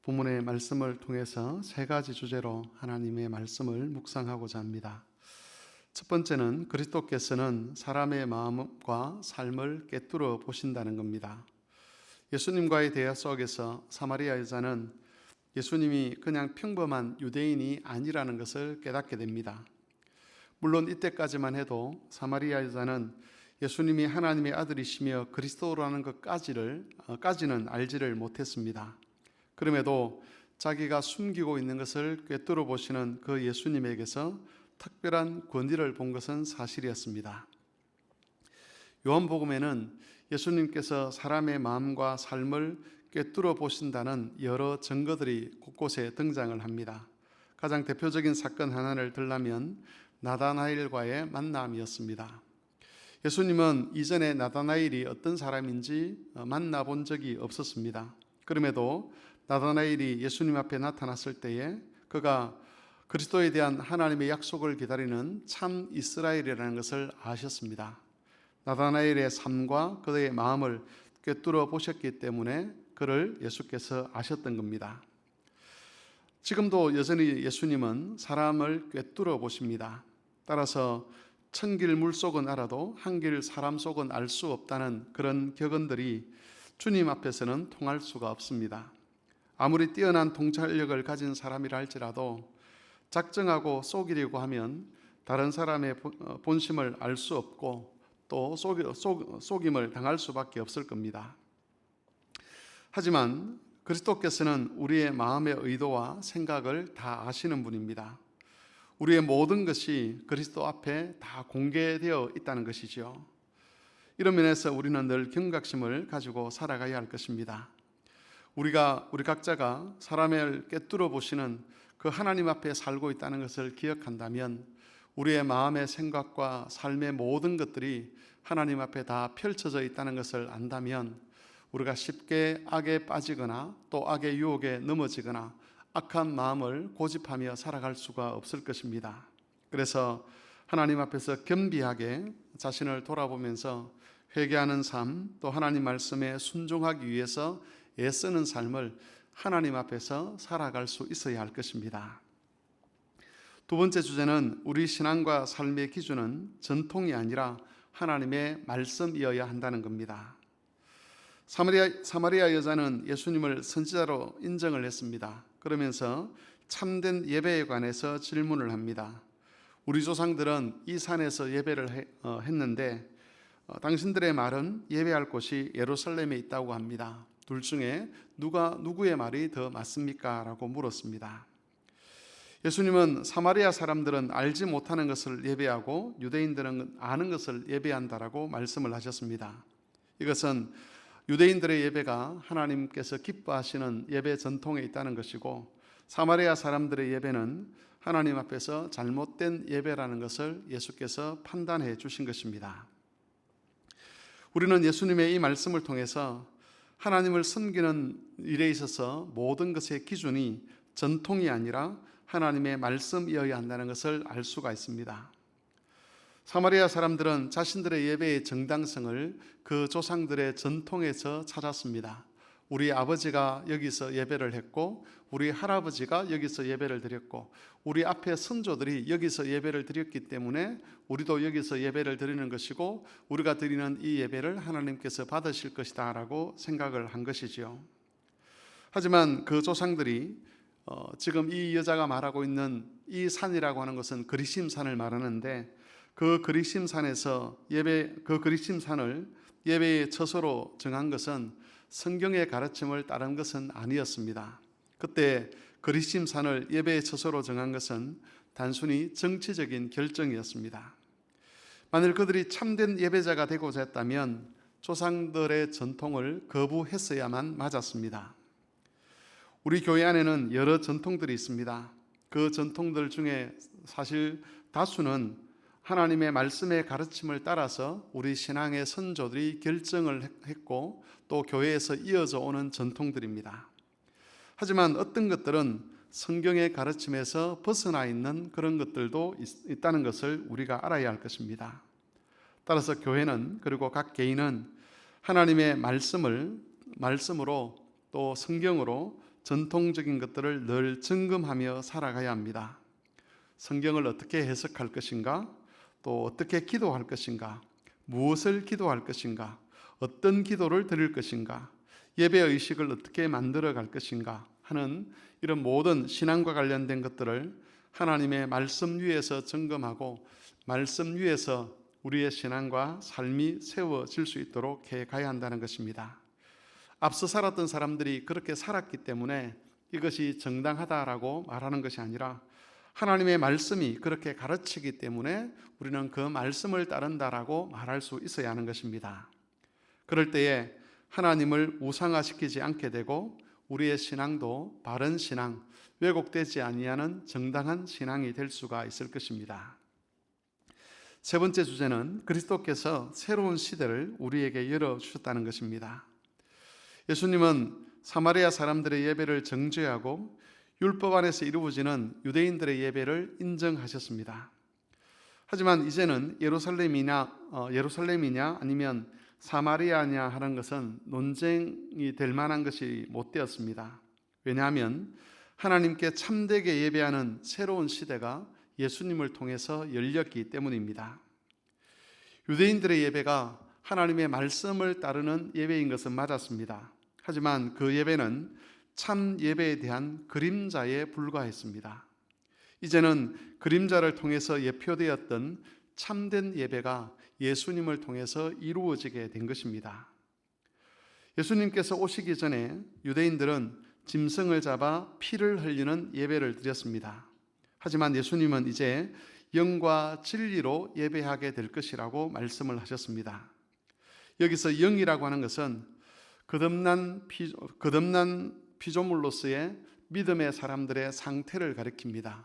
본문의 말씀을 통해서 세 가지 주제로 하나님의 말씀을 묵상하고자 합니다. 첫 번째는 그리스도께서는 사람의 마음과 삶을 꿰뚫어 보신다는 겁니다. 예수님과의 대화 속에서 사마리아 여자는 예수님이 그냥 평범한 유대인이 아니라는 것을 깨닫게 됩니다. 물론 이때까지만 해도 사마리아 여자는 예수님이 하나님의 아들이시며 그리스도라는 것까지는 알지를 못했습니다. 그럼에도 자기가 숨기고 있는 것을 꿰뚫어 보시는 그 예수님에게서 특별한 권위를 본 것은 사실이었습니다. 요한복음에는 예수님께서 사람의 마음과 삶을 꿰뚫어 보신다는 여러 증거들이 곳곳에 등장을 합니다. 가장 대표적인 사건 하나를 들라면 나다나엘과의 만남이었습니다. 예수님은 이전에 나다나엘이 어떤 사람인지 만나본 적이 없었습니다. 그럼에도 나다나엘이 예수님 앞에 나타났을 때에 그가 그리스도에 대한 하나님의 약속을 기다리는 참 이스라엘이라는 것을 아셨습니다. 나다나엘의 삶과 그의 마음을 꿰뚫어 보셨기 때문에 그를 예수께서 아셨던 겁니다. 지금도 여전히 예수님은 사람을 꿰뚫어 보십니다. 따라서 천길 물속은 알아도 한길 사람 속은 알 수 없다는 그런 격언들이 주님 앞에서는 통할 수가 없습니다. 아무리 뛰어난 통찰력을 가진 사람이라 할지라도 작정하고 속이려고 하면 다른 사람의 본심을 알 수 없고 또 속임을 당할 수밖에 없을 겁니다. 하지만 그리스도께서는 우리의 마음의 의도와 생각을 다 아시는 분입니다. 우리의 모든 것이 그리스도 앞에 다 공개되어 있다는 것이죠. 이런 면에서 우리는 늘 경각심을 가지고 살아가야 할 것입니다. 우리 각자가 사람을 꿰뚫어 보시는 그 하나님 앞에 살고 있다는 것을 기억한다면 우리의 마음의 생각과 삶의 모든 것들이 하나님 앞에 다 펼쳐져 있다는 것을 안다면 우리가 쉽게 악에 빠지거나 또 악의 유혹에 넘어지거나 악한 마음을 고집하며 살아갈 수가 없을 것입니다. 그래서 하나님 앞에서 겸비하게 자신을 돌아보면서 회개하는 삶, 또 하나님 말씀에 순종하기 위해서 애쓰는 삶을 하나님 앞에서 살아갈 수 있어야 할 것입니다. 두 번째 주제는 우리 신앙과 삶의 기준은 전통이 아니라 하나님의 말씀이어야 한다는 겁니다. 사마리아 여자는 예수님을 선지자로 인정을 했습니다. 그러면서 참된 예배에 관해서 질문을 합니다. 우리 조상들은 이 산에서 예배를 했는데 당신들의 말은 예배할 곳이 예루살렘에 있다고 합니다. 둘 중에 누구의 말이 더 맞습니까? 라고 물었습니다. 예수님은 사마리아 사람들은 알지 못하는 것을 예배하고 유대인들은 아는 것을 예배한다라고 말씀을 하셨습니다. 이것은 유대인들의 예배가 하나님께서 기뻐하시는 예배 전통에 있다는 것이고 사마리아 사람들의 예배는 하나님 앞에서 잘못된 예배라는 것을 예수께서 판단해 주신 것입니다. 우리는 예수님의 이 말씀을 통해서 하나님을 섬기는 일에 있어서 모든 것의 기준이 전통이 아니라 하나님의 말씀이어야 한다는 것을 알 수가 있습니다. 사마리아 사람들은 자신들의 예배의 정당성을 그 조상들의 전통에서 찾았습니다. 우리 아버지가 여기서 예배를 했고 우리 할아버지가 여기서 예배를 드렸고 우리 앞에 선조들이 여기서 예배를 드렸기 때문에 우리도 여기서 예배를 드리는 것이고 우리가 드리는 이 예배를 하나님께서 받으실 것이다 라고 생각을 한 것이지요. 하지만 그 조상들이 지금 이 여자가 말하고 있는 이 산이라고 하는 것은 그리심산을 말하는데 그 그리심산을 예배의 처소로 정한 것은 성경의 가르침을 따른 것은 아니었습니다. 그때 그리심산을 예배의 처소로 정한 것은 단순히 정치적인 결정이었습니다. 만일 그들이 참된 예배자가 되고자 했다면 조상들의 전통을 거부했어야만 맞았습니다. 우리 교회 안에는 여러 전통들이 있습니다. 그 전통들 중에 사실 다수는 하나님의 말씀의 가르침을 따라서 우리 신앙의 선조들이 결정을 했고 또 교회에서 이어져 오는 전통들입니다. 하지만 어떤 것들은 성경의 가르침에서 벗어나 있는 그런 것들도 있다는 것을 우리가 알아야 할 것입니다. 따라서 교회는 그리고 각 개인은 하나님의 말씀으로 또 성경으로 전통적인 것들을 늘 점검하며 살아가야 합니다. 성경을 어떻게 해석할 것인가, 또 어떻게 기도할 것인가, 무엇을 기도할 것인가, 어떤 기도를 드릴 것인가, 예배 의식을 어떻게 만들어 갈 것인가 하는 이런 모든 신앙과 관련된 것들을 하나님의 말씀 위에서 점검하고 말씀 위에서 우리의 신앙과 삶이 세워질 수 있도록 해 가야 한다는 것입니다. 앞서 살았던 사람들이 그렇게 살았기 때문에 이것이 정당하다라고 말하는 것이 아니라 하나님의 말씀이 그렇게 가르치기 때문에 우리는 그 말씀을 따른다라고 말할 수 있어야 하는 것입니다. 그럴 때에 하나님을 우상화시키지 않게 되고 우리의 신앙도 바른 신앙, 왜곡되지 아니하는 정당한 신앙이 될 수가 있을 것입니다. 세 번째 주제는 그리스도께서 새로운 시대를 우리에게 열어주셨다는 것입니다. 예수님은 사마리아 사람들의 예배를 정죄하고 율법 안에서 이루어지는 유대인들의 예배를 인정하셨습니다. 하지만 이제는 예루살렘이냐 아니면 사마리아냐 하는 것은 논쟁이 될 만한 것이 못 되었습니다. 왜냐하면 하나님께 참되게 예배하는 새로운 시대가 예수님을 통해서 열렸기 때문입니다. 유대인들의 예배가 하나님의 말씀을 따르는 예배인 것은 맞았습니다. 하지만 그 예배는 참 예배에 대한 그림자에 불과했습니다. 이제는 그림자를 통해서 예표되었던 참된 예배가 예수님을 통해서 이루어지게 된 것입니다. 예수님께서 오시기 전에 유대인들은 짐승을 잡아 피를 흘리는 예배를 드렸습니다. 하지만 예수님은 이제 영과 진리로 예배하게 될 것이라고 말씀을 하셨습니다. 여기서 영이라고 하는 것은 거듭난 피조물로서의 믿음의 사람들의 상태를 가리킵니다.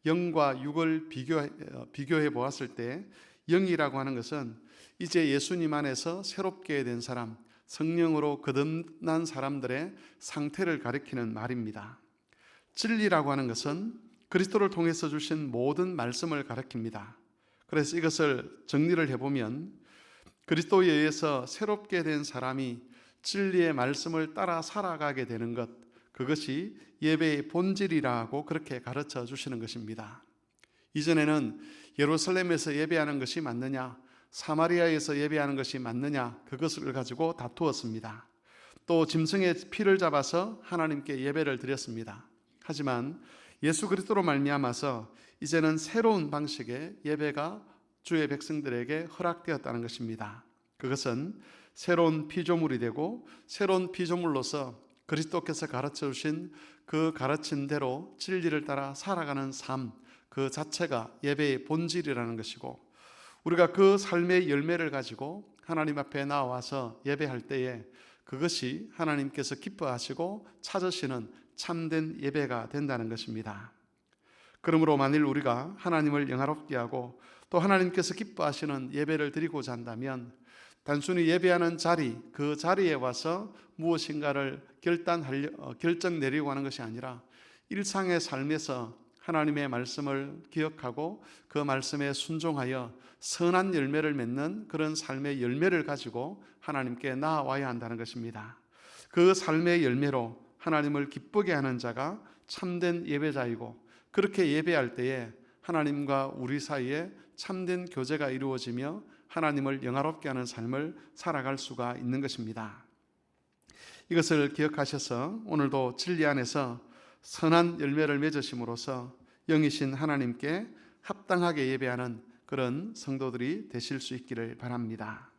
영과 육을 비교해 보았을 때 영이라고 하는 것은 이제 예수님 안에서 새롭게 된 사람, 성령으로 거듭난 사람들의 상태를 가리키는 말입니다. 진리라고 하는 것은 그리스도를 통해서 주신 모든 말씀을 가리킵니다. 그래서 이것을 정리를 해보면 그리스도에 의해서 새롭게 된 사람이 진리의 말씀을 따라 살아가게 되는 것, 그것이 예배의 본질이라고 그렇게 가르쳐 주시는 것입니다. 이전에는 예루살렘에서 예배하는 것이 맞느냐, 사마리아에서 예배하는 것이 맞느냐, 그것을 가지고 다투었습니다. 또 짐승의 피를 잡아서 하나님께 예배를 드렸습니다. 하지만 예수 그리스도로 말미암아서 이제는 새로운 방식의 예배가 주의 백성들에게 허락되었다는 것입니다. 그것은 새로운 피조물이 되고 새로운 피조물로서 그리스도께서 가르쳐 주신 그 가르친 대로 진리를 따라 살아가는 삶, 그 자체가 예배의 본질이라는 것이고, 우리가 그 삶의 열매를 가지고 하나님 앞에 나와서 예배할 때에 그것이 하나님께서 기뻐하시고 찾으시는 참된 예배가 된다는 것입니다. 그러므로 만일 우리가 하나님을 영화롭게 하고 또 하나님께서 기뻐하시는 예배를 드리고자 한다면 단순히 예배하는 자리, 그 자리에 와서 무엇인가를 결정 내리고 하는 것이 아니라 일상의 삶에서 하나님의 말씀을 기억하고 그 말씀에 순종하여 선한 열매를 맺는 그런 삶의 열매를 가지고 하나님께 나아와야 한다는 것입니다. 그 삶의 열매로 하나님을 기쁘게 하는 자가 참된 예배자이고, 그렇게 예배할 때에 하나님과 우리 사이에 참된 교제가 이루어지며 하나님을 영화롭게 하는 삶을 살아갈 수가 있는 것입니다. 이것을 기억하셔서 오늘도 진리 안에서 선한 열매를 맺으심으로써 영이신 하나님께 합당하게 예배하는 그런 성도들이 되실 수 있기를 바랍니다.